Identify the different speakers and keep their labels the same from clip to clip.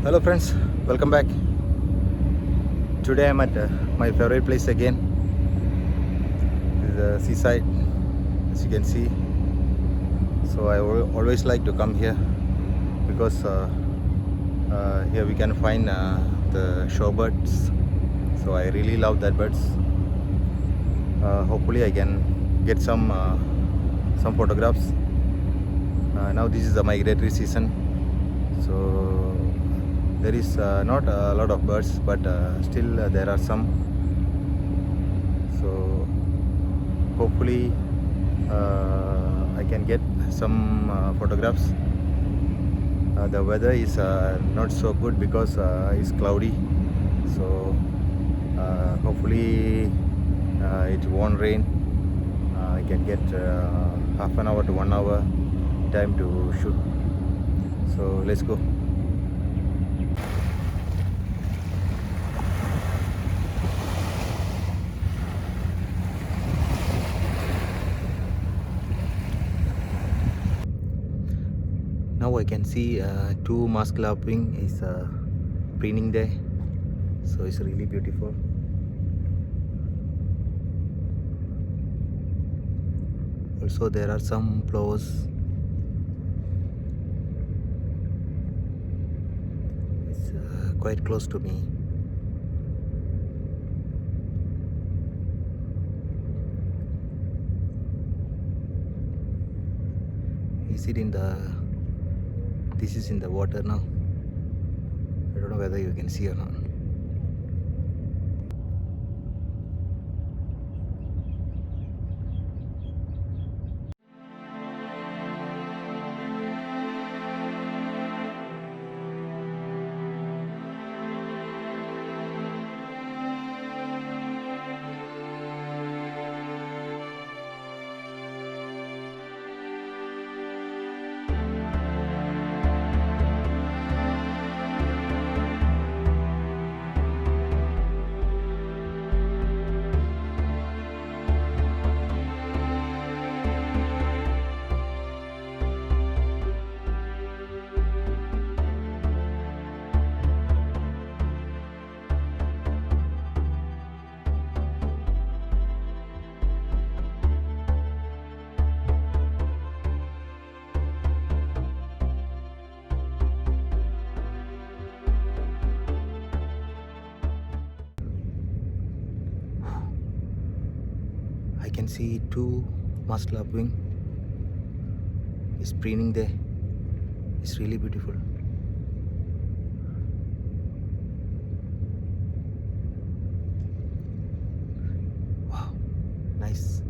Speaker 1: Hello friends, welcome back. Today I'm at my favorite place again. This is the seaside, as you can see. So I always like to come here because here we can find the shorebirds. So I really love that birds. Hopefully I can get some photographs. Now this is the migratory season, so there is not a lot of birds, but still there are some. So hopefully I can get some photographs. The weather is not so good because it's cloudy, so hopefully it won't rain. I can get half an hour to 1 hour time to shoot. So let's go. Now I can see two mask lapwing is preening there, so it's really beautiful. Also there are some plovers. It's quite close to me. Is it in the this is in the water now. I don't know whether you can see or not. I can see two mask lapwing is preening there. It's really beautiful. Wow, nice.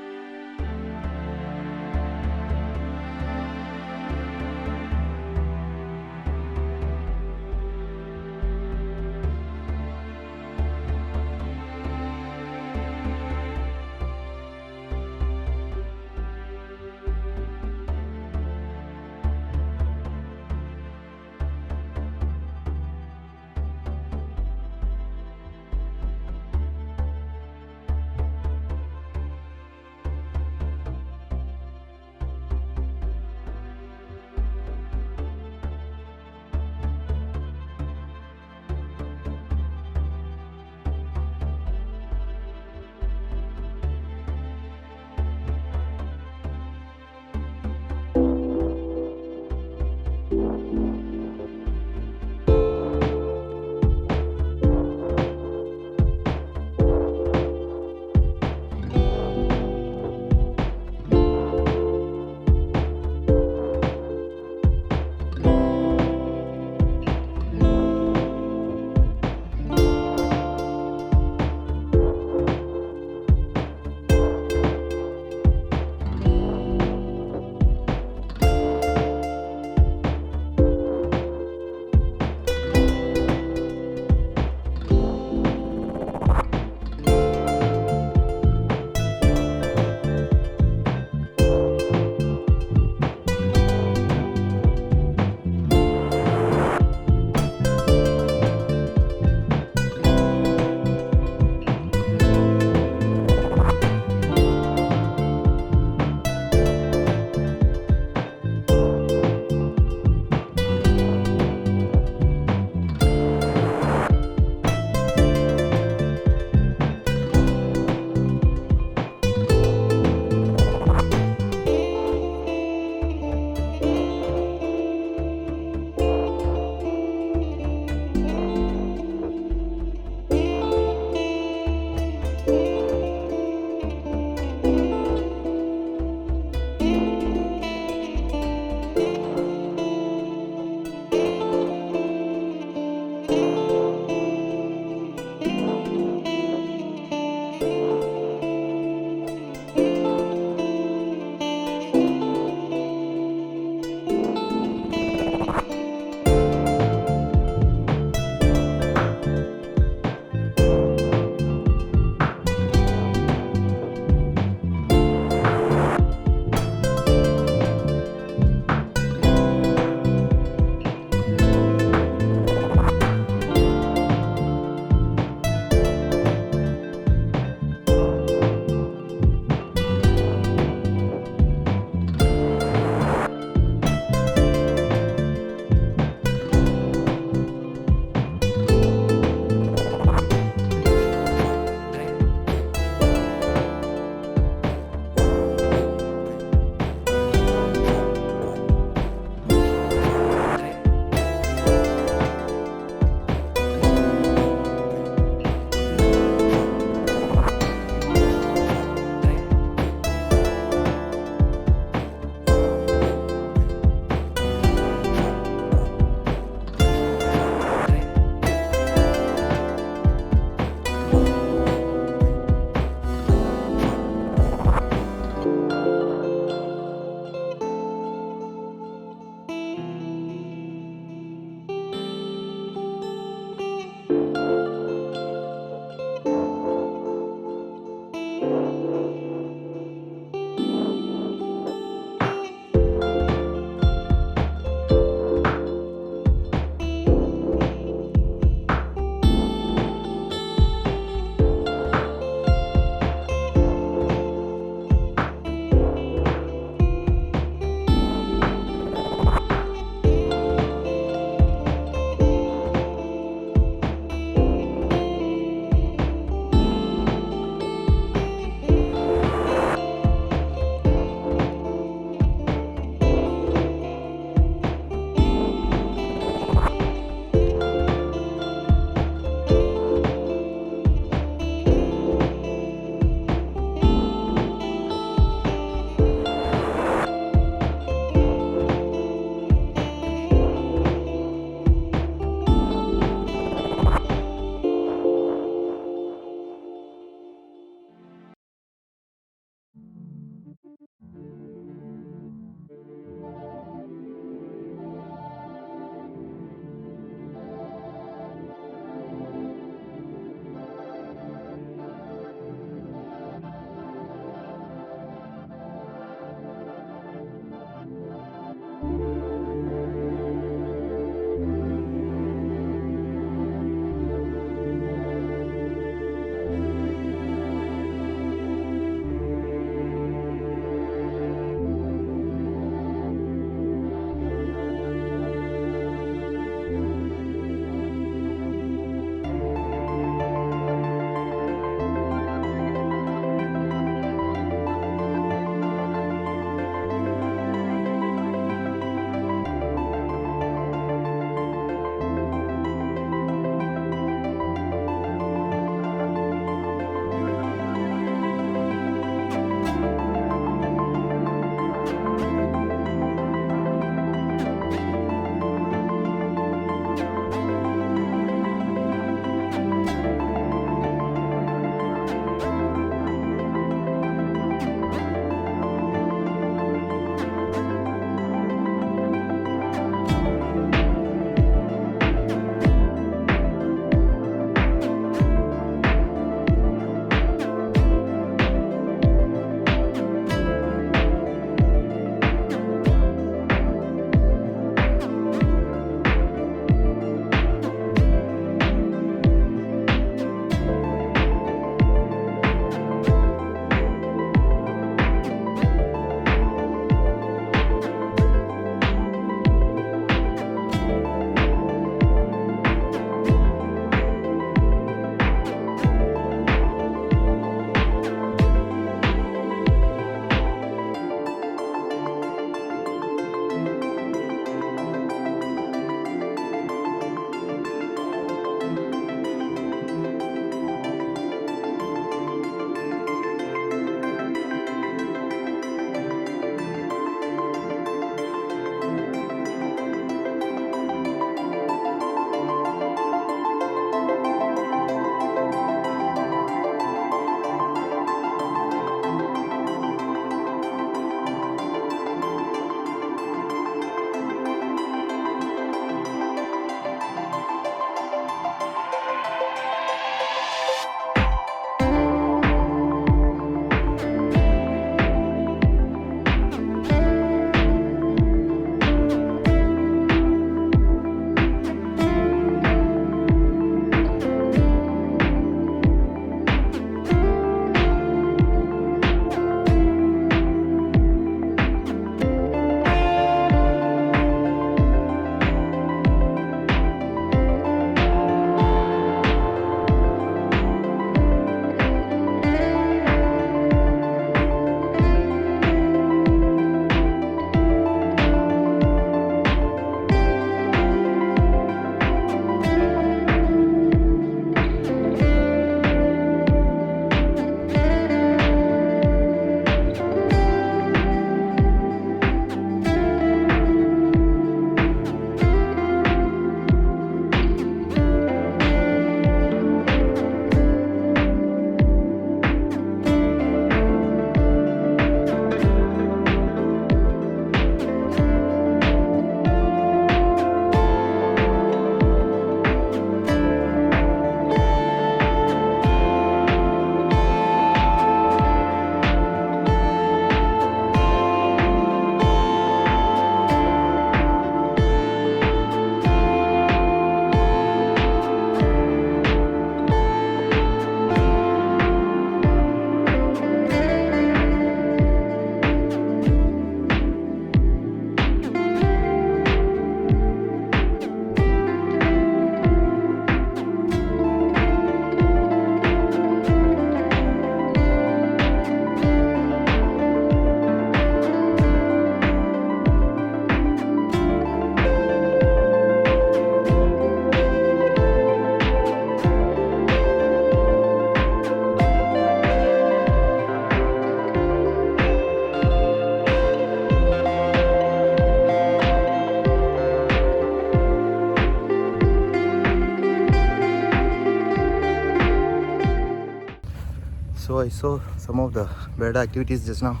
Speaker 1: So I saw some of the bird activities just now.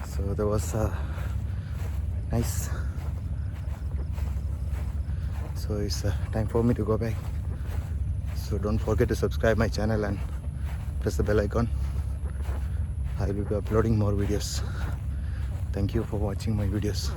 Speaker 1: So there was nice. So it's time for me to go back. So don't forget to subscribe my channel and press the bell icon. I will be uploading more videos. Thank you for watching my videos.